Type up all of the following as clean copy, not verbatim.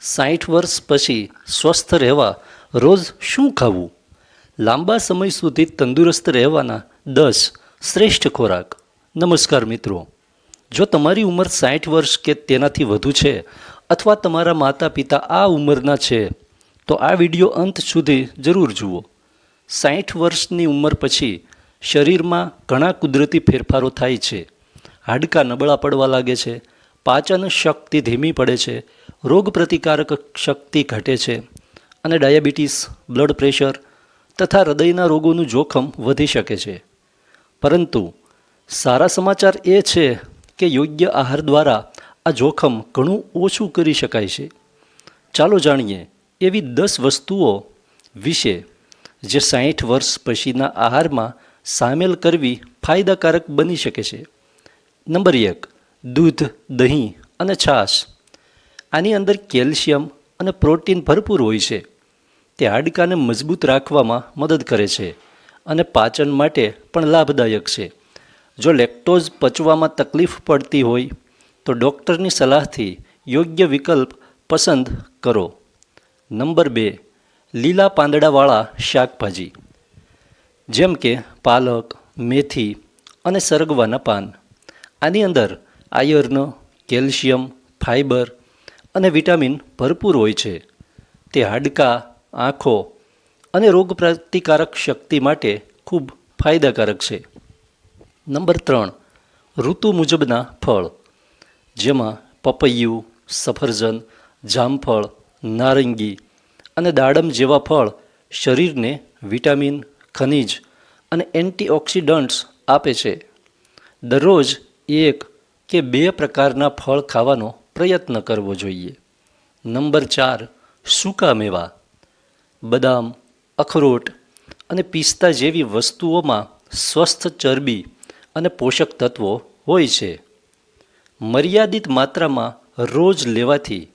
60 વર્ષ પછી સ્વસ્થ રહેવા રોજ શું ખાવું? લાંબા સમય સુધી તંદુરસ્ત રહેવાના 10 શ્રેષ્ઠ ખોરાક. નમસ્કાર મિત્રો, જો તમારી ઉંમર 60 વર્ષ કે તેનાથી વધુ છે અથવા તમારા માતા પિતા આ ઉંમરના છે તો આ વિડિયો અંત સુધી જરૂર જુઓ. 60 વર્ષની ઉંમર પછી શરીરમાં ઘણા કુદરતી ફેરફારો થાય છે. હાડકાં નબળા પડવા લાગે છે, પાચન શક્તિ ધીમી પડે છે, રોગ પ્રતિકારક શક્તિ ઘટે છે અને ડાયાબિટીસ, બ્લડ પ્રેશર તથા હૃદયના રોગોનું જોખમ વધી શકે છે. પરંતુ સારા સમાચાર એ છે કે યોગ્ય આહાર દ્વારા આ જોખમ ઘણું ઓછું કરી શકાય છે. ચાલો જાણીએ એવી 10 વસ્તુઓ વિશે જે 60 વર્ષ પછીના આહારમાં સામેલ કરવી ફાયદાકારક બની શકે છે. નંબર 1, દૂધ, દહીં અને છાશ. આની અંદર કેલ્શિયમ અને પ્રોટીન ભરપૂર હોય છે. તે હાડકાને મજબૂત રાખવામાં મદદ કરે છે અને પાચન માટે પણ લાભદાયક છે. જો લેક્ટોઝ પચવામાં તકલીફ પડતી હોય તો ડૉક્ટરની સલાહથી યોગ્ય વિકલ્પ પસંદ કરો. નંબર 2, લીલા પાંદડાવાળા શાકભાજી જેમ કે પાલક, મેથી અને સરગવાના પાન. આની અંદર આયર્ન, કેલ્શિયમ, ફાઇબર અને વિટામિન ભરપૂર હોય છે. તે હાડકાં, આંખો અને રોગપ્રતિકારક શક્તિ માટે ખૂબ ફાયદાકારક છે. નંબર 3, ઋતુ મુજબના ફળ જેમાં પપૈયું, સફરજન, જામફળ, નારંગી અને દાડમ જેવા ફળ શરીરને વિટામિન, ખનિજ અને એન્ટીઓક્સિડન્ટ્સ આપે છે. દરરોજ 1 કે 2 પ્રકારના ફળ ખાવાનો પ્રયત્ન કરવો જોઈએ. નંબર 4, સૂકા મેવા. બદામ, અખરોટ અને પિસ્તા જેવી વસ્તુઓમાં સ્વસ્થ ચરબી અને પોષક તત્વો હોય છે. મર્યાદિત માત્રામાં રોજ લેવાથી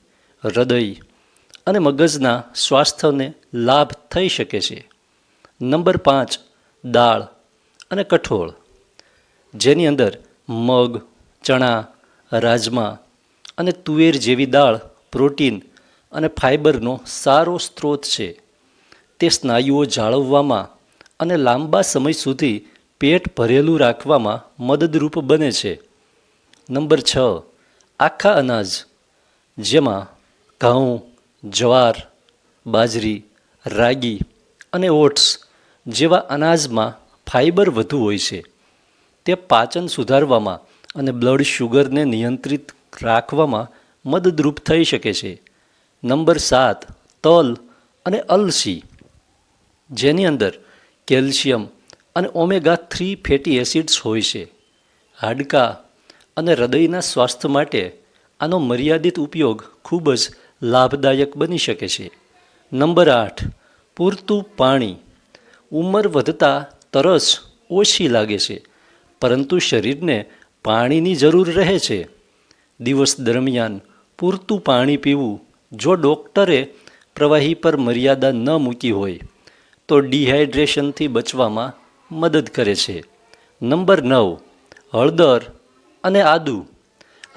હૃદય અને મગજના સ્વાસ્થ્યને લાભ થઈ શકે છે. નંબર 5, દાળ અને કઠોળ જેની અંદર મગ, ચણા, રાજમા અને તુવેર જેવી દાળ પ્રોટીન અને ફાઇબરનો સારો સ્ત્રોત છે. તે સ્નાયુઓ જાળવવામાં અને લાંબા સમય સુધી પેટ ભરેલું રાખવામાં મદદરૂપ બને છે. નંબર 6, આખા અનાજ જેમાં ઘઉં, જવાર, બાજરી, રાગી અને ઓટ્સ જેવા અનાજમાં ફાઇબર વધુ હોય છે. તે પાચન સુધારવામાં અને બ્લડ શુગરને નિયંત્રિત રાખવામાં મદદરૂપ થઈ શકે છે. નંબર 7, તલ અને અલસી જેની અંદર કેલ્શિયમ અને ઓમેગા-3 ફેટી એસિડ્સ હોય છે. હાડકાં અને હૃદયના સ્વાસ્થ્ય માટે આનો મર્યાદિત ઉપયોગ ખૂબ જ લાભદાયક બની શકે છે. નંબર 8, પૂરતું પાણી. ઉંમર વધતા તરસ ઓછી લાગે છે પરંતુ શરીરને પાણીની જરૂર રહે છે. દિવસ દરમિયાન પૂરતું પાણી પીવું. જો ડૉક્ટરે પ્રવાહી પર મર્યાદા ન મૂકી હોય તો ડિહાઇડ્રેશનથી બચવામાં મદદ કરે છે. નંબર 9, હળદર અને આદુ.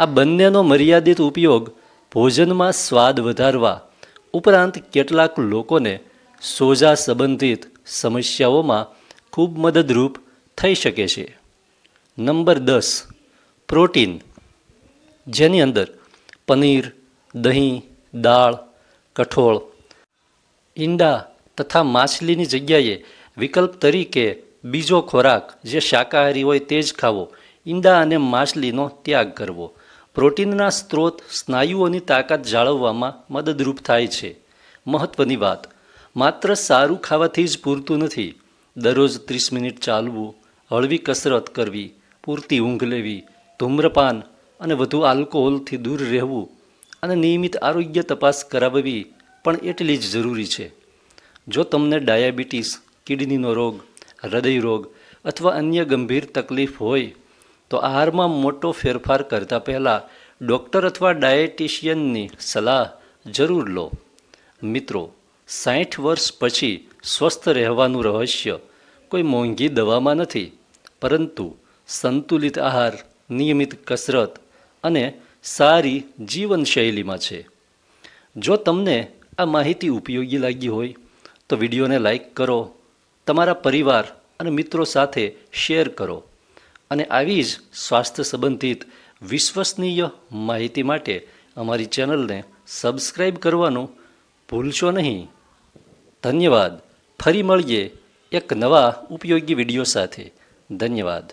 આ બંનેનો મર્યાદિત ઉપયોગ ભોજનમાં સ્વાદ વધારવા ઉપરાંત કેટલાક લોકોને સોજા સંબંધિત સમસ્યાઓમાં ખૂબ મદદરૂપ થઈ શકે છે. નંબર 10, પ્રોટીન જેની અંદર પનીર, દહીં, દાળ, કઠોળ, ઈંડા તથા માછલીની જગ્યાએ વિકલ્પ તરીકે બીજો ખોરાક જે શાકાહારી હોય તે જ ખાવો. ઈંડા અને માછલીનો ત્યાગ કરવો. પ્રોટીનના સ્ત્રોત સ્નાયુઓની તાકાત જાળવવામાં મદદરૂપ થાય છે. મહત્ત્વની વાત, માત્ર સારું ખાવાથી જ પૂરતું નથી. દરરોજ 30 મિનિટ ચાલવું, હળવી કસરત કરવી, પૂરતી ઊંઘ લેવી, ધૂમ્રપાન અને વધુ આલ્કોહોલથી દૂર રહેવું અને નિયમિત આરોગ્ય તપાસ કરાવવી પણ એટલી જ જરૂરી છે. જો તમને ડાયાબિટીસ, કિડનીનો રોગ, હૃદય રોગ અથવા અન્ય ગંભીર તકલીફ હોય તો આહારમાં મોટો ફેરફાર કરતાં પહેલાં ડૉક્ટર અથવા ડાયેટિશિયનની સલાહ જરૂર લો. મિત્રો, 60 વર્ષ પછી સ્વસ્થ રહેવાનું રહસ્ય કોઈ મોંઘી દવામાં નથી પરંતુ સંતુલિત આહાર, નિયમિત કસરત અને સારી જીવનશૈલીમાં છે. જો તમને આ માહિતી ઉપયોગી લાગી હોય તો વિડીયોને લાઈક કરો, તમારા પરિવાર અને મિત્રો સાથે શેર કરો અને આવી જ સ્વાસ્થ્ય સંબંધિત વિશ્વસનીય માહિતી માટે અમારી ચેનલને સબસ્ક્રાઈબ કરવાનું ભૂલશો નહીં. ધન્યવાદ. ફરી મળીએ એક નવા ઉપયોગી વિડીયો સાથે. ધન્યવાદ.